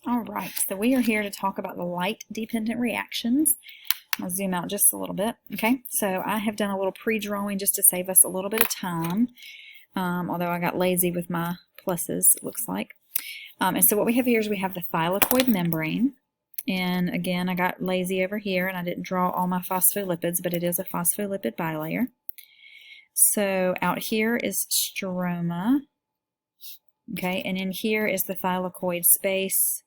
All right, so we are here to talk about the light-dependent reactions. I'll zoom out just a little bit. Okay, so I have done a little pre-drawing just to save us a little bit of time, although I got lazy with my pluses, it looks like. And so what we have here is we have the thylakoid membrane. And again, I got lazy over here and I didn't draw all my phospholipids, but it is a phospholipid bilayer. So out here is stroma. Okay, and in here is the thylakoid space,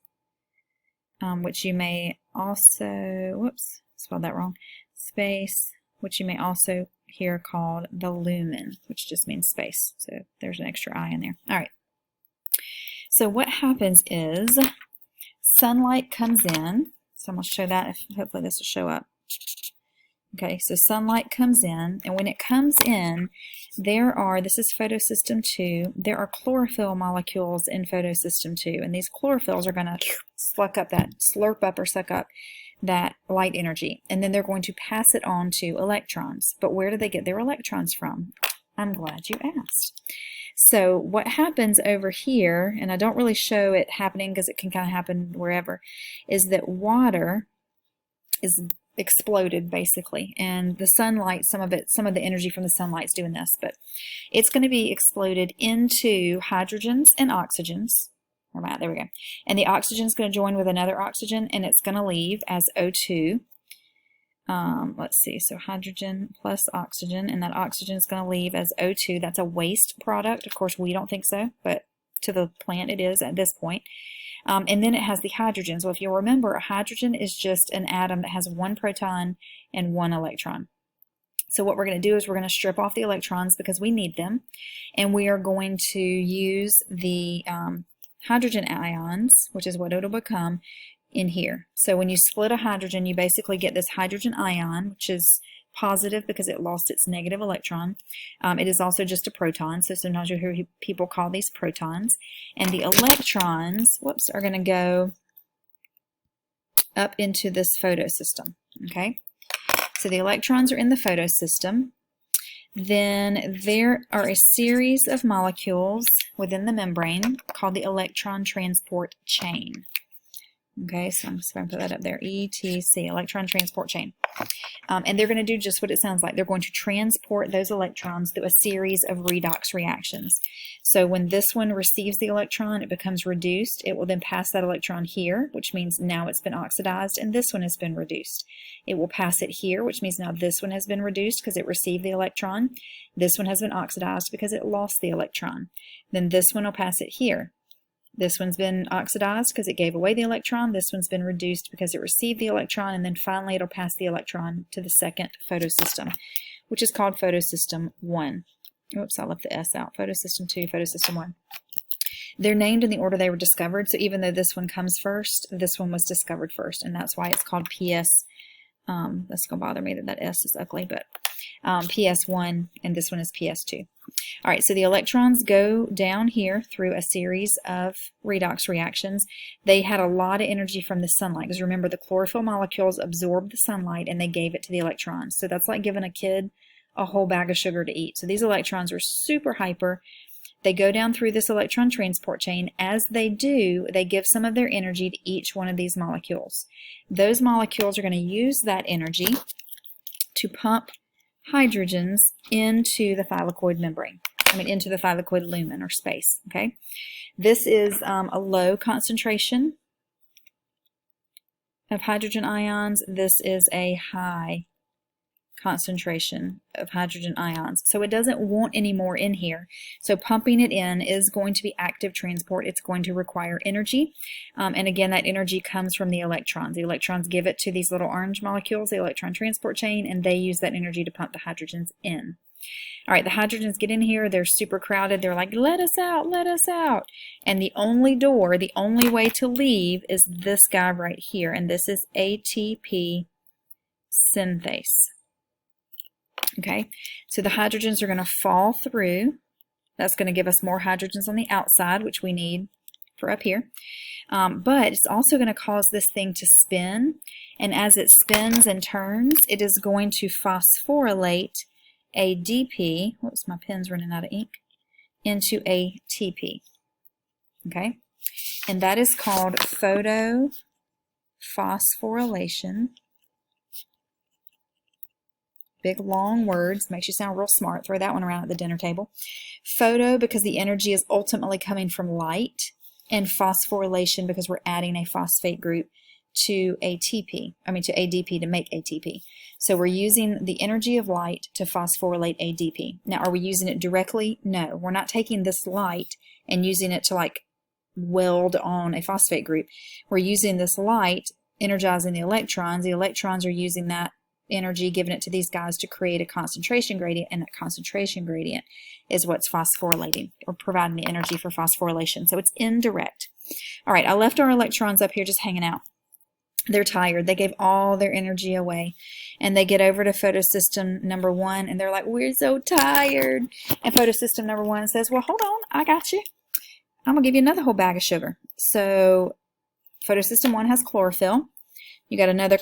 which you may also, whoops, spelled that wrong, space, which you may also hear called the lumen, which just means space. So there's an extra I in there. All right. So what happens is sunlight comes in. So I'm going to show that. Hopefully this will show up. Okay, so sunlight comes in, and when it comes in, this is photosystem 2, there are chlorophyll molecules in photosystem 2, and these chlorophylls are going to slurp up that light energy, and then they're going to pass it on to electrons. But where do they get their electrons from? I'm glad you asked. So what happens over here, and I don't really show it happening because it can kind of happen wherever, is that water is exploded basically, and the sunlight, some of the energy from the sunlight's doing this, but it's going to be exploded into hydrogens and oxygens. There we go. And the oxygen is going to join with another oxygen, and it's going to leave as O2. Let's see, so hydrogen plus oxygen, and that oxygen is going to leave as O2. That's a waste product. Of course, we don't think so, but to the plant it is at this point. And then it has the hydrogen. So if you'll remember, a hydrogen is just an atom that has one proton and one electron. So what we're going to do is we're going to strip off the electrons because we need them, and we are going to use the hydrogen ions, which is what it'll become, in here. So when you split a hydrogen, you basically get this hydrogen ion, which is positive because it lost its negative electron. It is also just a proton, so sometimes you hear people call these protons. And the electrons, whoops, are going to go up into this photosystem. Okay, so the electrons are in the photosystem. Then there are a series of molecules within the membrane called the electron transport chain. Okay, so I'm just going to put that up there, ETC, electron transport chain. And they're going to do just what it sounds like. They're going to transport those electrons through a series of redox reactions. So when this one receives the electron, it becomes reduced. It will then pass that electron here, which means now it's been oxidized, and this one has been reduced. It will pass it here, which means now this one has been reduced because it received the electron. This one has been oxidized because it lost the electron. Then this one will pass it here. This one's been oxidized because it gave away the electron. This one's been reduced because it received the electron. And then finally, it'll pass the electron to the second photosystem, which is called photosystem 1. Oops, I left the S out. Photosystem 2, photosystem 1. They're named in the order they were discovered. So even though this one comes first, this one was discovered first. And that's why it's called PS. That's going to bother me that S is ugly, but PS1, and this one is PS2. All right, so the electrons go down here through a series of redox reactions. They had a lot of energy from the sunlight, because remember, the chlorophyll molecules absorbed the sunlight and they gave it to the electrons. So that's like giving a kid a whole bag of sugar to eat. So these electrons are super hyper. They go down through this electron transport chain. As they do, they give some of their energy to each one of these molecules. Those molecules are going to use that energy to pump hydrogens into the thylakoid membrane. Into the thylakoid lumen or space. Okay, this is a low concentration of hydrogen ions. This is a high concentration of hydrogen ions. So it doesn't want any more in here. So pumping it in is going to be active transport. It's going to require energy. And again, that energy comes from the electrons. The electrons give it to these little orange molecules, the electron transport chain, and they use that energy to pump the hydrogens in. All right, the hydrogens get in here. They're super crowded. They're like, let us out, let us out. And the only way to leave is this guy right here. And this is ATP synthase. Okay, so the hydrogens are going to fall through. That's going to give us more hydrogens on the outside, which we need for up here. But it's also going to cause this thing to spin. And as it spins and turns, it is going to phosphorylate ADP, whoops, my pen's running out of ink, into ATP. Okay, and that is called photophosphorylation. Big long words, makes you sound real smart. Throw that one around at the dinner table. Photo, because the energy is ultimately coming from light, and phosphorylation because we're adding a phosphate group to ADP to make ATP. So we're using the energy of light to phosphorylate ADP. Now, are we using it directly? No, we're not taking this light and using it to like weld on a phosphate group. We're using this light, energizing the electrons. The electrons are using that energy, giving it to these guys to create a concentration gradient, and that concentration gradient is what's phosphorylating or providing the energy for phosphorylation. So it's indirect. All right, I left our electrons up here just hanging out. They're tired. They gave all their energy away, and they get over to photosystem number 1, and they're like, we're so tired. And photosystem number 1 says, well, hold on, I got you. I'm going to give you another whole bag of sugar. So photosystem 1 has chlorophyll. You got another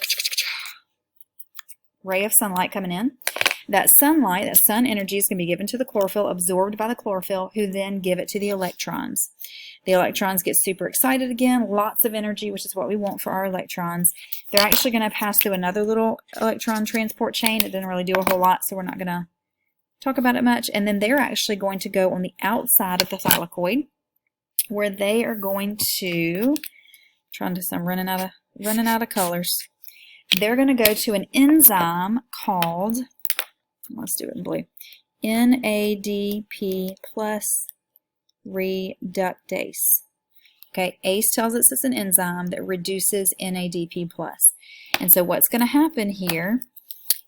ray of sunlight coming in. That sunlight, that sun energy is going to be given to the chlorophyll, absorbed by the chlorophyll, who then give it to the electrons. The electrons get super excited again, lots of energy, which is what we want for our electrons. They're actually going to pass through another little electron transport chain. It doesn't really do a whole lot, so we're not going to talk about it much. And then they're actually going to go on the outside of the thylakoid, where they are going to, I'm running out of colors. They're going to go to an enzyme called, let's do it in blue, NADP plus reductase. Okay, ACE tells us it's an enzyme that reduces NADP plus. And so what's going to happen here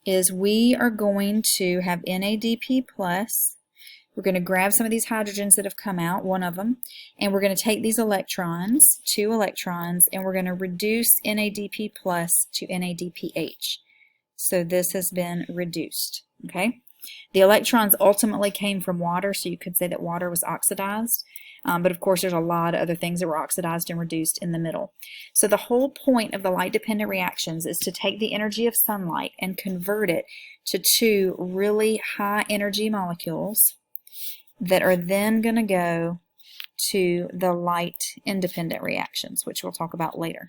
is we are going to have NADP plus. We're going to grab some of these hydrogens that have come out, one of them, and we're going to take these electrons, 2 electrons, and we're going to reduce NADP plus to NADPH. So this has been reduced, okay? The electrons ultimately came from water, so you could say that water was oxidized, but of course there's a lot of other things that were oxidized and reduced in the middle. So the whole point of the light-dependent reactions is to take the energy of sunlight and convert it to 2 really high-energy molecules that are then going to go to the light-independent reactions, which we'll talk about later.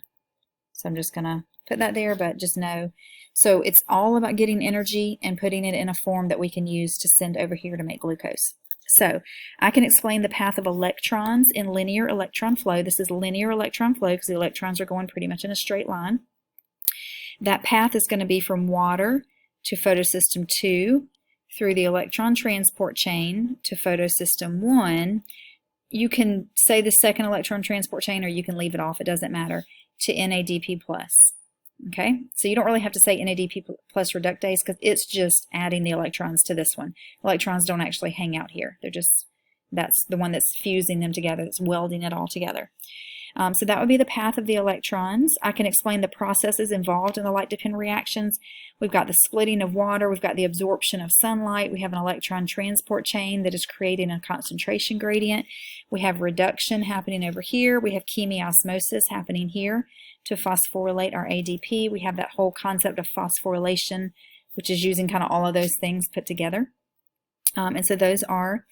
So I'm just going to put that there, but just know. So it's all about getting energy and putting it in a form that we can use to send over here to make glucose. So I can explain the path of electrons in linear electron flow. This is linear electron flow because the electrons are going pretty much in a straight line. That path is going to be from water to photosystem 2, through the electron transport chain to photosystem 1. You can say the second electron transport chain, or you can leave it off, it doesn't matter, to NADP plus. Okay, so you don't really have to say NADP plus reductase because it's just adding the electrons to this one. Electrons don't actually hang out here. They're just, that's the one that's fusing them together, that's welding it all together. So that would be the path of the electrons. I can explain the processes involved in the light-dependent reactions. We've got the splitting of water, we've got the absorption of sunlight, we have an electron transport chain that is creating a concentration gradient, we have reduction happening over here, we have chemiosmosis happening here to phosphorylate our ADP. We have that whole concept of phosphorylation, which is using kind of all of those things put together. And so those are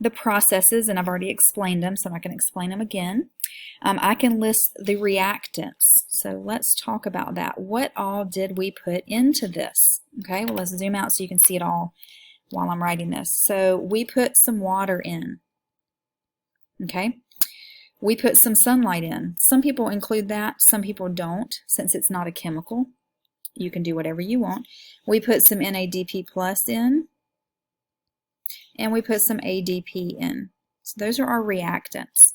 the processes, and I've already explained them, so I'm not going to explain them again. I can list the reactants. So let's talk about that. What all did we put into this? Okay, well, let's zoom out so you can see it all while I'm writing this. So we put some water in. Okay, we put some sunlight in. Some people include that, some people don't, since it's not a chemical. You can do whatever you want. We put some NADP plus in, and we put some ADP in. So those are our reactants.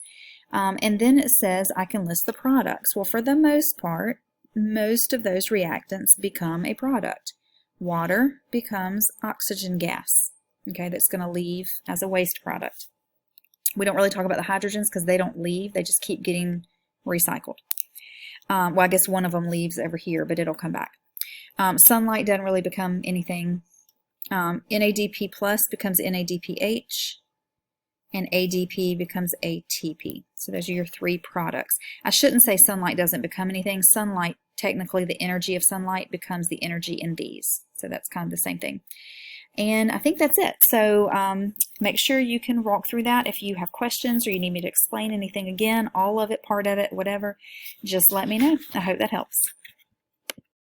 And then it says I can list the products. Well, for the most part, most of those reactants become a product. Water becomes oxygen gas, okay, that's going to leave as a waste product. We don't really talk about the hydrogens because they don't leave, they just keep getting recycled. Well, I guess one of them leaves over here, but it'll come back. Sunlight doesn't really become anything. NADP plus becomes NADPH, and ADP becomes ATP. So those are your 3 products. I shouldn't say sunlight doesn't become anything. Sunlight, technically the energy of sunlight becomes the energy in these. So that's kind of the same thing. And I think that's it. So make sure you can walk through that. If you have questions or you need me to explain anything again, all of it, part of it, whatever, just let me know. I hope that helps.